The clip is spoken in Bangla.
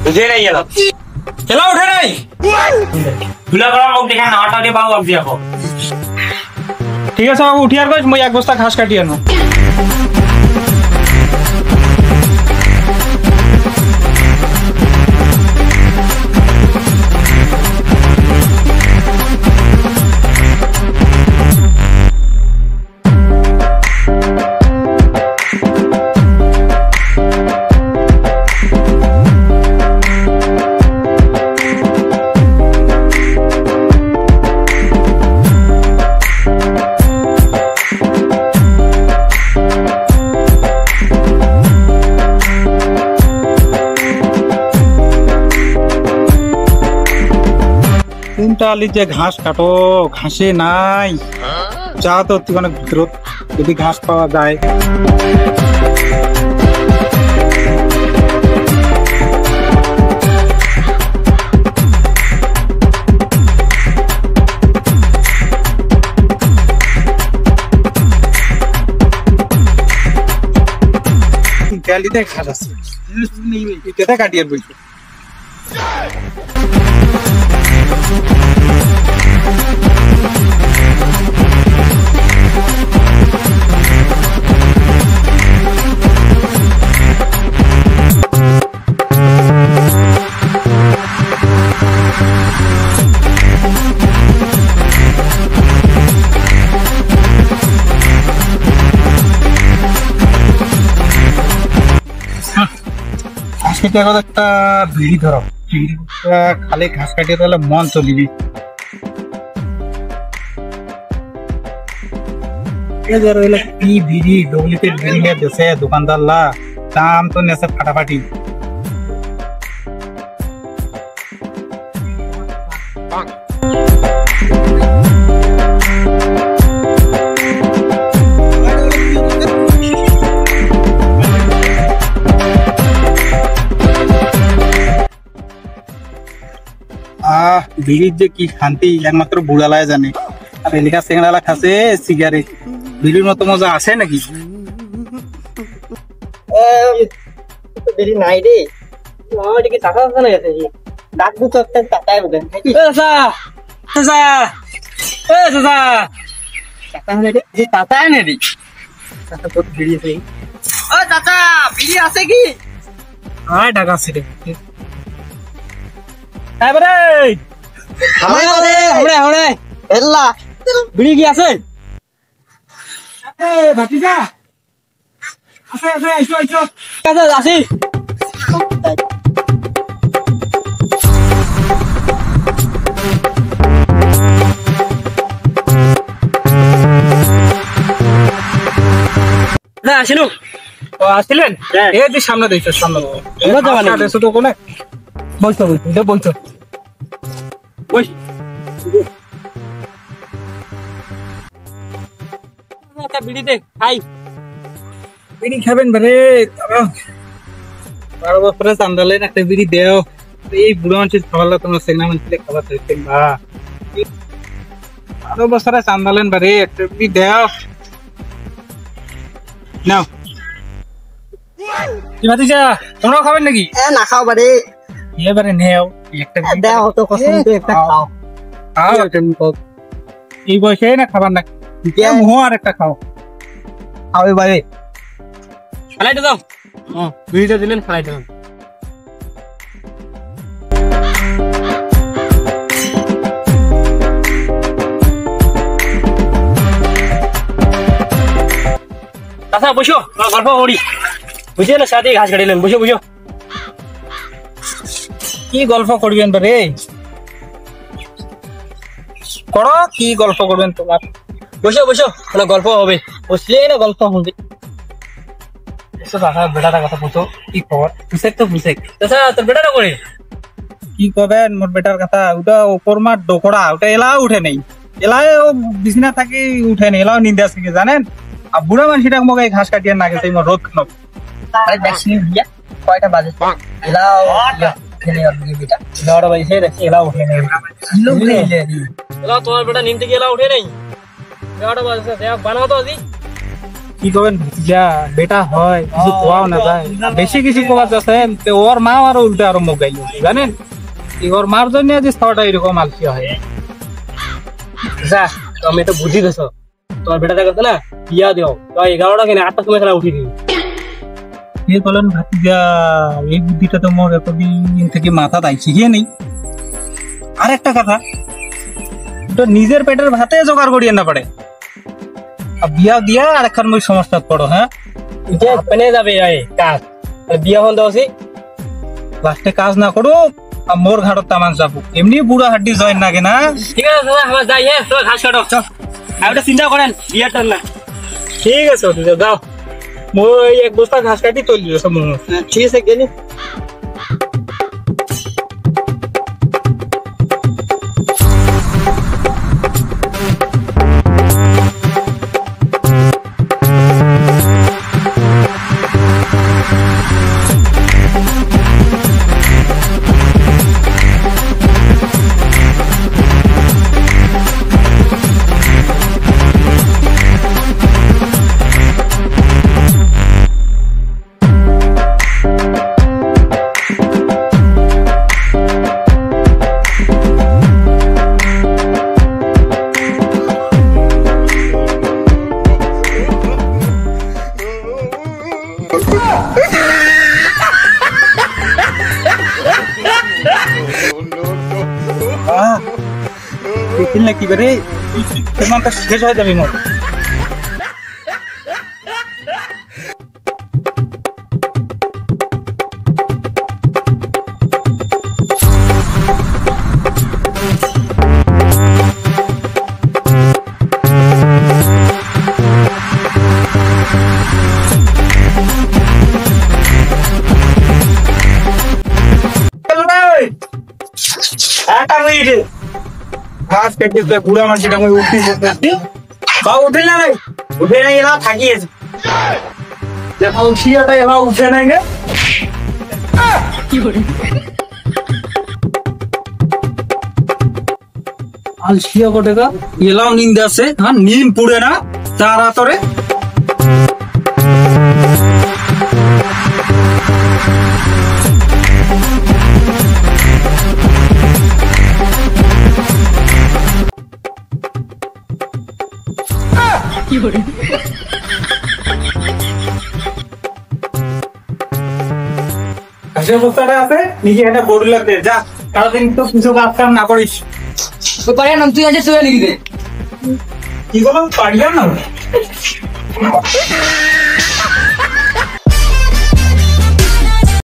तुझे नहीं है चलो उठे नहीं खुला करा मुख देखा ना हटा दे बाबू अब दिया को ঠিক আছে বাবু উঠি আর কইস মই এক বস্তা ঘাস কাটি আনো আলি যে ঘাস কাটো ঘাসে নাই যা তো অনেক ভিতরত যদি ঘাস পাওয়া যায় ঘাস আছে কাটিয়ে বলছি একটা বিড়ি ধরো খালি ঘাস কাটিয়ে তাহলে মন চলিবি কি বিড়ি ডুপ্লিকেট বিড়ি নিয়ে দেশে দোকানদার লা দাম তো নেছে ফাটাফাটি বিড়ির যে কি শান্তি একমাত্র বুড়ালায় জানে আর এলাকা সেঙ্গালা খাসে সিগারেট বিড়ির মতো মজা আছে নাকি বিড়ি নাই রে আমার দিকে টাকা আছে না গেছে ডাক দু তো একটা টাকায় বলে চাচা চাচা এ চাচা টাকা নে রে এই টাকা নে রে টাকা তো বিড়ি আছে ও চাচা বিড়ি আছে কি আয় টাকা আছে রে এবারে हमरे एल्ला बिड़ी की আছে এ ভাতিজা আছে আছে আইছো আইছো কাছে আসি না আসিলু ও আসিলেন এই যে সামনে দেখছো সামনে এরা যাবানি এসো তো কোনে বলছো এটা বলছো ওই একটা বিড়ি দে খাই বিড়ি খাবেন বারে 12 বছরের চান্দালেন একটা বিড়ি দেও এই বুড়ো মানুষের খাওয়ালা তোমার সেগনা মানুষের খাবার চাইছেন বা 12 বছরের চান্দালেন বারে একটা বিড়ি দেও নাও কি ভাতিজা তোমরাও খাবেন নাকি না খাও বারে এবারে নেও একটা দাও তো কসম তো একটা খাও খাও এই বয়সে না খাবার না মুহ আর একটা খাও খাও এবারে খালাই দাও বিড়িটা দিলেন খালাই দাও চাচা বসো গল্প করি বুঝে না সাথে ঘাস কাটিলেন বসো বসো কি গল্প করবেন বারে করো কি গল্প করবেন তোমার বসো বসো না গল্প হবে বসলে না গল্প হবে বেটাটা কথা বলতো কি খবর পুষেক তো পুষেক চাচা তোর বেটাটা করে কি করবেন মোর বেটার কথা ওটা ওপর মার ডোকরা ওটা এলাও উঠে নেই এলাও বিছনা থাকি উঠে নেই এলাও নিন্দা শিখে জানেন আর বুড়া মানুষটা আমাকে ঘাস কাটিয়ে না গেছে রোদ খানো আরে দেখছিনি দিয়া কয়টা বাজে এলাও উঠে নেই আর বেটা 11 বাজে রে এলা উঠে নেই লোক নেই এলা তোমার বেটা নিম থেকে এলা উঠে নেই 11 বাজে দেখ বানাও তো আজি কি করবেন যা বেটা হয় কিছু কোয়াও না যায় বেশি কিছু কোয়া যাচ্ছে ওর মা আর উল্টা আরো মুখ গাইল জানেন ওর মার জন্য আজ খাওয়াটা এরকম আলসি হয় যা তুমি তো বুদ্ধি দেছো তোমার বেটা দেখছ না বিয়া দিও তো 11টা কেন 8টার সময় খেলা উঠি দিই ये बोलन ভাতিজা এই বুদ্ধিটা তো মোর এতদিন থেকে মাথা দাইছি গিয়ে নেই আর একটা কথা তো নিজের পেটের ভাতে জোগাড় করিয়ে না পারে আর বিয়া দিয়া আর এখন মই সমস্যা পড়ো হ্যাঁ যে পেনে যাবে এই কাজ আর বিয়া হন দাওছি লাস্টে কাজ না করো আর মোর ঘাটত তামান যাবো এমনি বুড়া হাড্ডি জয়েন নাগে না ঠিক আছে দাদা আমরা যাই হ্যাঁ তো ঘাস কাটো চল আপনি চিন্তা করেন বিয়াটা না ঠিক আছে ভাতিজা যাও মই এক বস্তা ঘাস কাটি তৈরি দিছো মো ঠিক আছে গেলি দেখিল না কি করে তোমার তো শেষ হয়ে যাবে মোর একটা মিনিট ঘাস কেটে বুড়া মানুষটা আমি উঠি বা উঠে না নাই উঠে নাই এলা থাকিয়েছে দেখো উঠিয়াটা এলা উঠে নাই গে কি করে আলসিয়া কোটেগা এলাও নিন্দে আছে হ্যাঁ নিম পুড়ে না তার আতরে ঘাসের বস্তাটা আছে নিজে একটা বড় লাগবে যা সারাদিন তো কিছু কাজ কাম না করিস তো পারে না তুই আজ শুয়ে নিবি কি বলো পারিয়া না